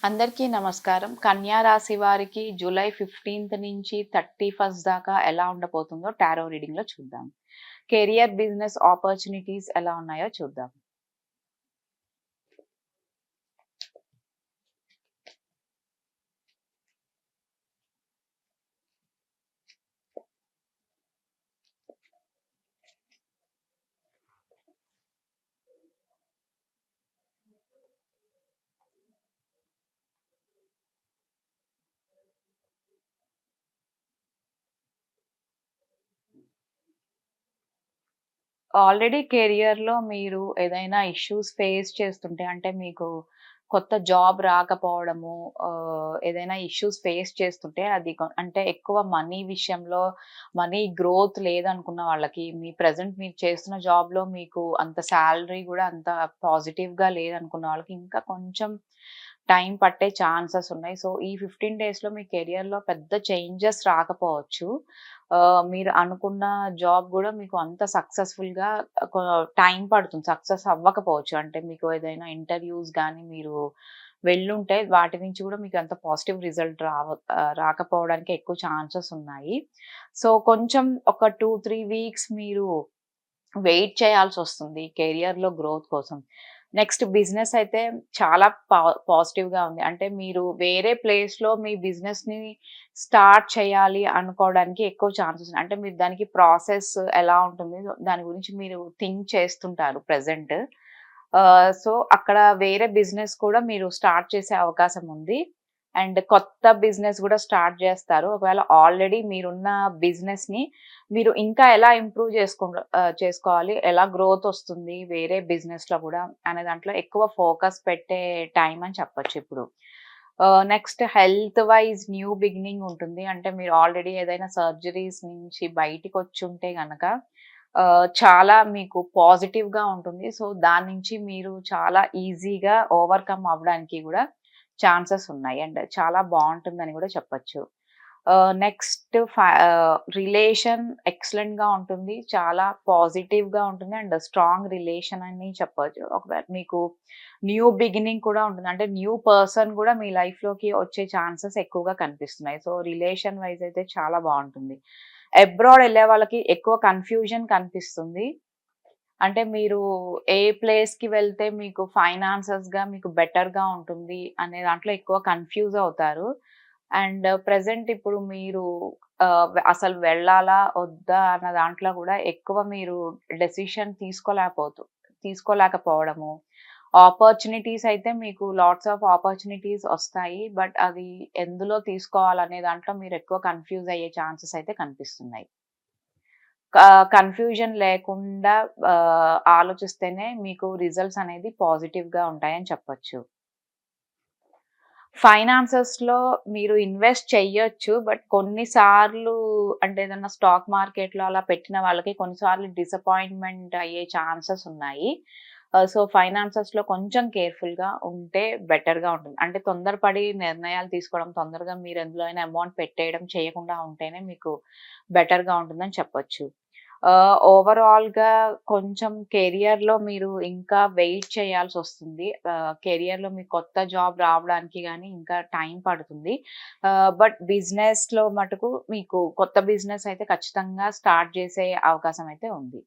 అందరికీ నమస్కారం. కన్యా రాశి వారికి జూలై 15థ్ నుంచి 31st దాకా ఎలా ఉండబోతుందో టారో రీడింగ్‌లో చూద్దాం. కెరియర్, బిజినెస్ ఆపర్చునిటీస్ ఎలా ఉన్నాయో చూద్దాం. ఆల్రెడీ కెరియర్‌లో మీరు ఏదైనా ఇష్యూస్ ఫేస్ చేస్తుంటే అంటే మీకు కొత్త జాబ్ రాకపోవడము, ఏదైనా ఇష్యూస్ ఫేస్ చేస్తుంటే అది అంటే ఎక్కువ మనీ విషయంలో మనీ గ్రోత్ లేదనుకున్న వాళ్ళకి, మీ ప్రెజెంట్ మీరు చేస్తున్న జాబ్‌లో మీకు అంత సాలరీ గూడా అంత పాజిటివ్‌గా లేదనుకున్న వాళ్ళకి ఇంకా కొంచెం టైం పట్టే ఛాన్సెస్ ఉన్నాయి. సో, ఈ 15 డేస్‌లో మీ కెరియర్‌లో పెద్ద చేంజెస్ రాకపోవచ్చు. మీరు అనుకున్న జాబ్ గూడా మీకు అంత సక్సెస్‌ఫుల్‌గా కొ టైం పడుతుంది. సక్సెస్ అవ్వకపోవచ్చు. అంటే మీకు ఏదైనా ఇంటర్‌వ్యూస్ గాని మీరు వెళ్ళుంటే వాటి నుంచి గూడా మీకు అంత పాజిటివ్ రిజల్ట్ రాకపోవడానికి ఎక్కువ ఛాన్సెస్ ఉన్నాయి. సో, కొంచెం ఒక 2, 3 వీక్స్ మీరు వెయిట్ చేయాల్సొస్తుంది కెరియర్‌లో గ్రోత్ కోసం. నెక్స్ట్ బిజినెస్ అయితే చాలా పాజిటివ్‌గా ఉంది. అంటే మీరు వేరే ప్లేస్‌లో మీ బిజినెస్‌ని స్టార్ట్ చేయాలి అనుకోవడానికి ఎక్కువ ఛాన్సెస్ ఉన్నాయి. అంటే మీరు దానికి ప్రాసెస్ ఎలా ఉంటుంది, దాని గురించి మీరు థింక్ చేస్తుంటారు ప్రెజెంట్. సో, అక్కడ వేరే బిజినెస్ కూడా మీరు స్టార్ట్ చేసే అవకాశం ఉంది. అండ్ కొత్త బిజినెస్ గూడా స్టార్ట్ జేస్తారు. ఒకవేళ ఆల్రెడీ మీరున్న బిజినెస్‌ని మీరు ఇంకా ఎలా ఇంప్రూవ్ చేసుకోవాలి, ఎలా గ్రోత్ ఒస్తుంది వేరే బిజినెస్‌లో గూడా అనే దాంట్లో ఎక్కువ ఫోకస్ పెట్టే టైం అని చెప్పొచ్చిప్పుడు. Next health wise new beginning ఉంటుంది. అంటే మీరు ఆల్రెడీ ఏదైనా సర్జరీస్ నుంచి బయటికొచ్చుంటే గనక చాలా మీకు పాజిటివ్‌గా ఉంటుంది. సో, దాని నుంచి మీరు చాలా ఈజీగా ఓవర్‌కమ్ అవ్వడానికి గూడా ఛాన్సెస్ ఉన్నాయి. అండ్ చాలా బావుంటుందని గూడా చెప్పొచ్చు. నెక్స్ట్ రిలేషన్ ఎక్సలెంట్‌గా ఉంటుంది. చాలా పాజిటివ్‌గా ఉంటుంది. అండ్ స్ట్రాంగ్ రిలేషన్ అని చెప్పొచ్చు. ఒకవేళ మీకు న్యూ బిగినింగ్ కూడా ఉంటుంది. అంటే న్యూ పర్సన్ గూడా మీ లైఫ్‌లోకి వచ్చే ఛాన్సెస్ ఎక్కువగా కనిపిస్తున్నాయి. సో, రిలేషన్ వైస్ అయితే చాలా బావుంటుంది. అబ్రాడ్ ఎళ్ళే వాళ్ళకి ఎక్కువ కన్‌ఫ్యూజన్ కనిపిస్తుంది. అంటే మీరు ఏ ప్లేస్‌కి వెళ్తే మీకు ఫైనాన్సెస్‌గా మీకు బెటర్‌గా ఉంటుంది అనే దాంట్లో ఎక్కువ కన్‌ఫ్యూజ్ అవుతారు. అండ్ ప్రెజెంట్ ఇప్పుడు మీరు అసలు వెళ్ళాలా? వద్దా? అన్న దాంట్లో గూడా ఎక్కువ మీరు డెసిషన్ తీసుకోలేకపోవడము. ఆపర్చునిటీస్ అయితే మీకు లాట్స్ ఆఫ్ ఆపర్చునిటీస్ ఒస్తాయి. బట్ అది ఎందులో తీసుకోవాలనే దాంట్లో మీరు ఎక్కువ కన్‌ఫ్యూజ్ అయ్యే ఛాన్సెస్ అయితే కనిపిస్తున్నాయి. కన్‌ఫ్యూజన్ లేకుండా ఆలోచిస్తేనే మీకు రిజల్ట్స్ అనేది పాజిటివ్‌గా ఉంటాయని చెప్పొచ్చు. ఫైనాన్సెస్‌లో మీరు ఇన్వెస్ట్ చెయ్యొచ్చు. బట్ కొన్ని సార్లు అంటే ఏదన్నా స్టాక్ మార్కెట్‌లో అలా పెట్టిన వాళ్ళకి కొన్నిసార్లు డిసప్పాయింట్‌మెంట్ అయ్యే ఛాన్సెస్ ఉన్నాయి. సో, ఫైనాన్సెస్‌లో కొంచెం కేర్‌ఫుల్‌గా ఉంటే బెటర్‌గా ఉంటుంది. అంటే తొందరపడి నిర్ణయాలు తీసుకోవడం, తొందరగా మీరు ఎందులో అయినా అమౌంట్ పెట్టేయడం చేయకుండా ఉంటేనే మీకు బెటర్‌గా ఉంటుందని చెప్పొచ్చు. ఓవరాల్‌గా కొంచెం కెరియర్‌లో మీరు ఇంకా వెయిట్ చేయాల్సొస్తుంది. కెరియర్‌లో మీకు కొత్త జాబ్ రావడానికి గాని ఇంకా టైం పడుతుంది. బట్ బిజినెస్‌లో మటుకు మీకు కొత్త బిజినెస్ అయితే ఖచ్చితంగా స్టార్ట్ చేసే అవకాశం అయితే ఉంది.